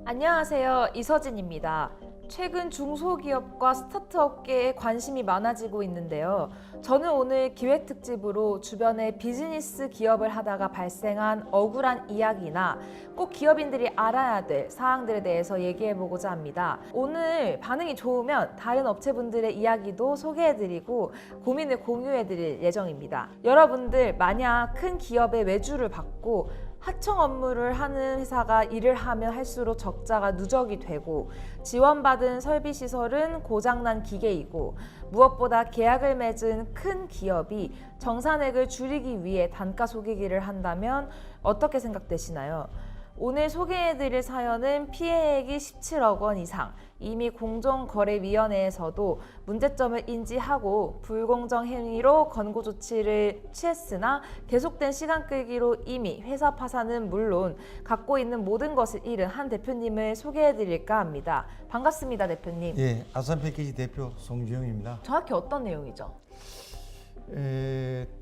안녕하세요. 이서진입니다. 최근 중소기업과 스타트업계에 관심이 많아지고 있는데요. 저는 오늘 기획특집으로 주변에 비즈니스 기업을 하다가 발생한 억울한 이야기나 꼭 기업인들이 알아야 될 사항들에 대해서 얘기해보고자 합니다. 오늘 반응이 좋으면 다른 업체분들의 이야기도 소개해드리고 고민을 공유해드릴 예정입니다. 여러분들 만약 큰 기업의 외주를 받고 하청 업무를 하는 회사가 일을 하면 할수록 적자가 누적이 되고 지원받은 설비시설은 고장난 기계이고 무엇보다 계약을 맺은 큰 기업이 정산액을 줄이기 위해 단가 속이기를 한다면 어떻게 생각되시나요? 오늘 소개해드릴 사연은 피해액이 17억 원 이상, 이미 공정거래위원회에서도 문제점을 인지하고 불공정 행위로 권고 조치를 취했으나 계속된 시간 끌기로 이미 회사 파산은 물론 갖고 있는 모든 것을 잃은 한 대표님을 소개해드릴까 합니다. 반갑습니다, 대표님. 예, 아산패키지 대표 송주영입니다. 정확히 어떤 내용이죠?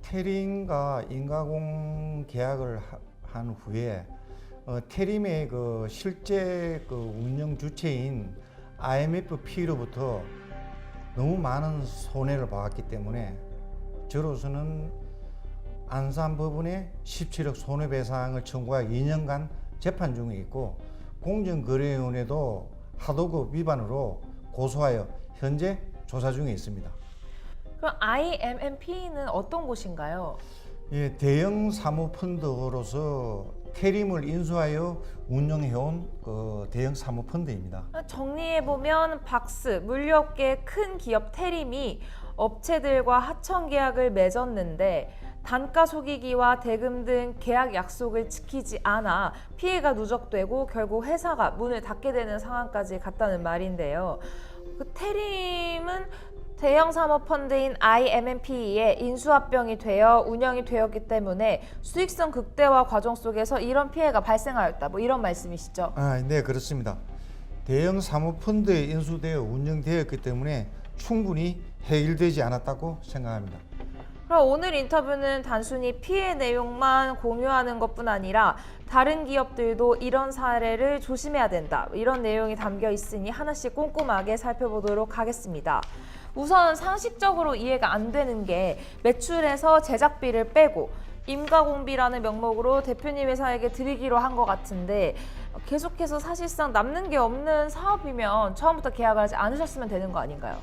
테림과 인가공 계약을 한 후에 테림의 그 실제 그 운영 주체인 IMFP로부터 너무 많은 손해를 봐왔기 때문에 저로서는 안산법원에 17억 손해배상을 청구하여 2년간 재판 중에 있고 공정거래위원회도 하도급 위반으로 고소하여 현재 조사 중에 있습니다. 그럼 IMMP는 어떤 곳인가요? 예, 대형 사모펀드로서 테림을 인수하여 운영해온 그 대형 사모펀드입니다. 정리해보면 박스, 물류업계의 큰 기업 테림이 업체들과 하청 계약을 맺었는데 단가 속이기와 대금 등 계약 약속을 지키지 않아 피해가 누적되고 결국 회사가 문을 닫게 되는 상황까지 갔다는 말인데요. 그 테림은 대형 사모펀드인 IMMP에 인수합병이 되어 운영이 되었기 때문에 수익성 극대화 과정 속에서 이런 피해가 발생하였다. 뭐 이런 말씀이시죠? 네, 그렇습니다. 대형 사모펀드에 인수되어 운영되었기 때문에 충분히 해결되지 않았다고 생각합니다. 그럼 오늘 인터뷰는 단순히 피해 내용만 공유하는 것뿐 아니라 다른 기업들도 이런 사례를 조심해야 된다. 이런 내용이 담겨 있으니 하나씩 꼼꼼하게 살펴보도록 하겠습니다. 우선 상식적으로 이해가 안 되는 게 매출에서 제작비를 빼고 임가공비라는 명목으로 대표님 회사에게 드리기로 한 것 같은데 계속해서 사실상 남는 게 없는 사업이면 처음부터 계약을 하지 않으셨으면 되는 거 아닌가요?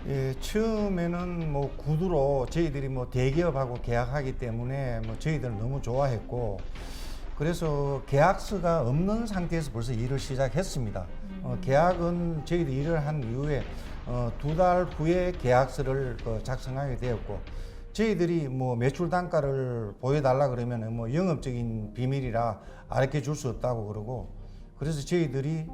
예, 처음에는 뭐 구두로 저희들이 뭐 대기업하고 계약하기 때문에 뭐 저희들은 너무 좋아했고 그래서 계약서가 없는 상태에서 벌써 일을 시작했습니다. 계약은 저희들이 일을 한 이후에 2달 후에 계약서를 작성하게 되었고 저희들이 뭐 매출 단가를 보여달라 그러면 뭐 영업적인 비밀이라 알게 줄 수 없다고 그러고 그래서 저희들이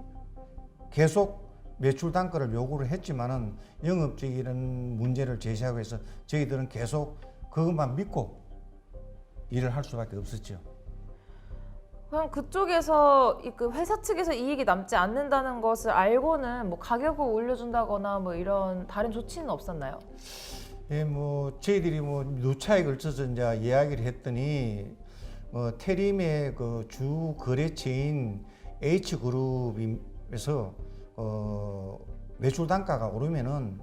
계속 매출 단가를 요구를 했지만은 영업적인 문제를 제시하고 해서 저희들은 계속 그것만 믿고 일을 할 수밖에 없었죠. 그럼 그쪽에서 그 회사 측에서 이익이 남지 않는다는 것을 알고는 뭐 가격을 올려준다거나 뭐 이런 다른 조치는 없었나요? 예, 뭐 저희들이 뭐 누차에 걸쳐서 이제 이야기를 했더니 테림의 그 주 거래처인 H그룹에서 매출 단가가 오르면은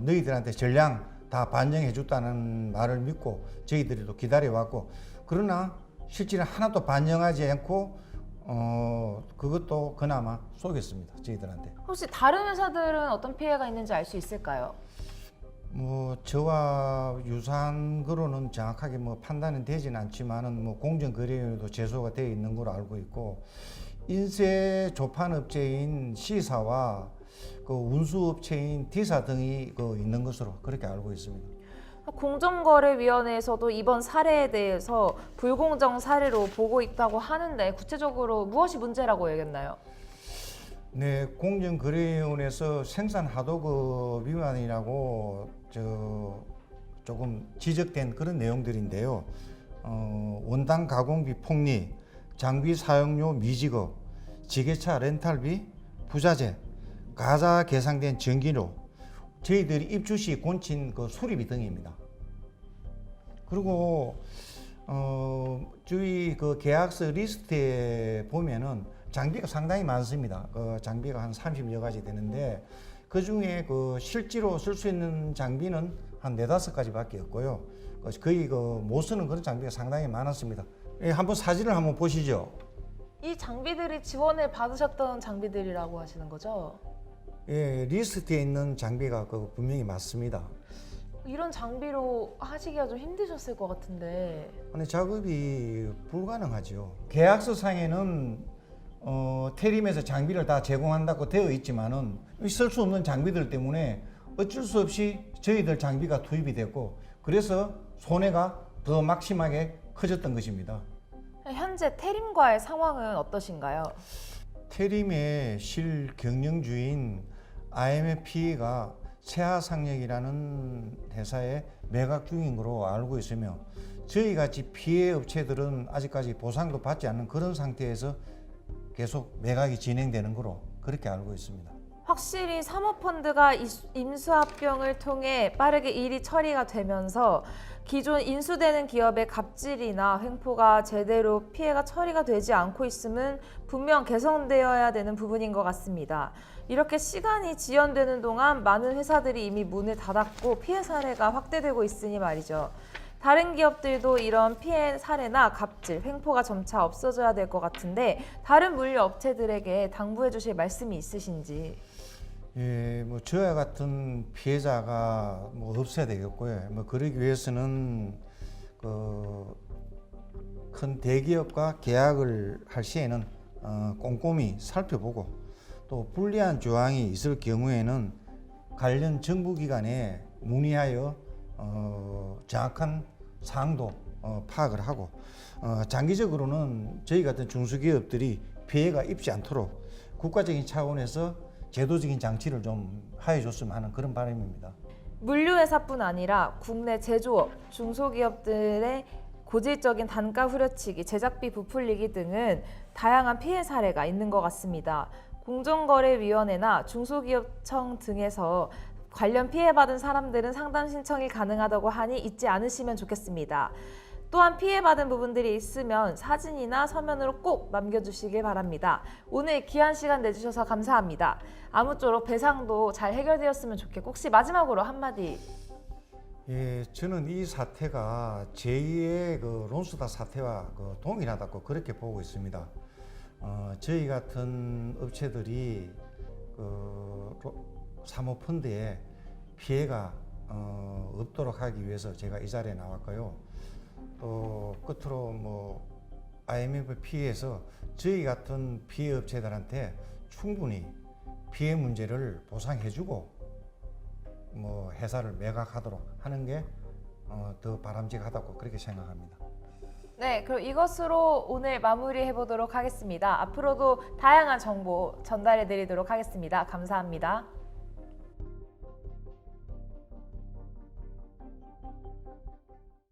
너희들한테 전량 다 반영해 줬다는 말을 믿고 저희들이 또 기다려 왔고 그러나 실제는 하나도 반영하지 않고 그것도 그나마 속였습니다. 저희들한테. 혹시 다른 회사들은 어떤 피해가 있는지 알 수 있을까요? 뭐 저와 유사한 거로는 정확하게 뭐 판단은 되지는 않지만은 뭐 공정거래위원회도 제소가 되어 있는 걸로 알고 있고 인쇄 조판 업체인 C사와 그 운수업체인 D사 등이 있는 것으로 그렇게 알고 있습니다. 공정거래위원회에서도 이번 사례에 대해서 불공정 사례로 보고 있다고 하는데 구체적으로 무엇이 문제라고 여겼나요? 네, 공정거래위원회에서 생산하도급 위반이라고 조금 지적된 그런 내용들인데요. 원단 가공비 폭리, 장비 사용료 미지급, 지게차 렌탈비, 부자재, 가자 계상된 전기료, 저희들이 입주 시 곤친 그 수리비 등입니다. 그리고 주위 그 계약서 리스트에 보면은 장비가 상당히 많습니다. 장비가 한 30여 가지 되는데 그 중에 그 실제로 쓸 수 있는 장비는 한 4-5가지밖에 없고요. 거의 못 쓰는 그런 장비가 상당히 많았습니다. 한번 사진을 한번 보시죠. 이 장비들이 지원을 받으셨던 장비들이라고 하시는 거죠? 예, 리스트에 있는 장비가 분명히 맞습니다. 이런 장비로 하시기가 좀 힘드셨을 것 같은데. 아니, 작업이 불가능하죠. 계약서 상에는 태림에서 장비를 다 제공한다고 되어 있지만은 쓸 수 없는 장비들 때문에 어쩔 수 없이 저희들 장비가 투입이 됐고, 그래서 손해가 더 막심하게 커졌던 것입니다. 현재 태림과의 상황은 어떠신가요? 태림의 실 경영주인 IMF가 세하상력이라는 회사에 매각 중인 것으로 알고 있으며, 저희같이 피해 업체들은 아직까지 보상도 받지 않는 그런 상태에서 계속 매각이 진행되는 것으로 그렇게 알고 있습니다. 확실히 사모펀드가 인수합병을 통해 빠르게 일이 처리가 되면서 기존 인수되는 기업의 갑질이나 횡포가 제대로 피해가 처리가 되지 않고 있음은 분명 개선되어야 되는 부분인 것 같습니다. 이렇게 시간이 지연되는 동안 많은 회사들이 이미 문을 닫았고 피해 사례가 확대되고 있으니 말이죠. 다른 기업들도 이런 피해 사례나 갑질, 횡포가 점차 없어져야 될 것 같은데 다른 물류 업체들에게 당부해 주실 말씀이 있으신지. 예, 저와 같은 피해자가 없어야 되겠고요. 그러기 위해서는 큰 대기업과 계약을 할 시에는 꼼꼼히 살펴보고, 또 불리한 조항이 있을 경우에는 관련 정부기관에 문의하여 정확한 사항도 파악을 하고, 장기적으로는 저희 같은 중소기업들이 피해가 입지 않도록 국가적인 차원에서 제도적인 장치를 좀 하여줬으면 하는 그런 바람입니다. 물류회사뿐 아니라 국내 제조업, 중소기업들의 고질적인 단가 후려치기, 제작비 부풀리기 등은 다양한 피해 사례가 있는 것 같습니다. 공정거래위원회나 중소기업청 등에서 관련 피해받은 사람들은 상담 신청이 가능하다고 하니 잊지 않으시면 좋겠습니다. 또한 피해받은 부분들이 있으면 사진이나 서면으로 꼭 남겨주시길 바랍니다. 오늘 귀한 시간 내주셔서 감사합니다. 아무쪼록 배상도 잘 해결되었으면 좋겠고, 혹시 마지막으로 한마디. 예, 저는 이 사태가 제2의 론스타 사태와 동일하다고 그렇게 보고 있습니다. 저희 같은 업체들이 사모펀드에 피해가 없도록 하기 위해서 제가 이 자리에 나왔고요. 또 끝으로 IMF 피해에서 저희 같은 피해 업체들한테 충분히 피해 문제를 보상해주고 회사를 매각하도록 하는 게 더 바람직하다고 그렇게 생각합니다. 네, 그럼 이것으로 오늘 마무리해 보도록 하겠습니다. 앞으로도 다양한 정보 전달해 드리도록 하겠습니다. 감사합니다.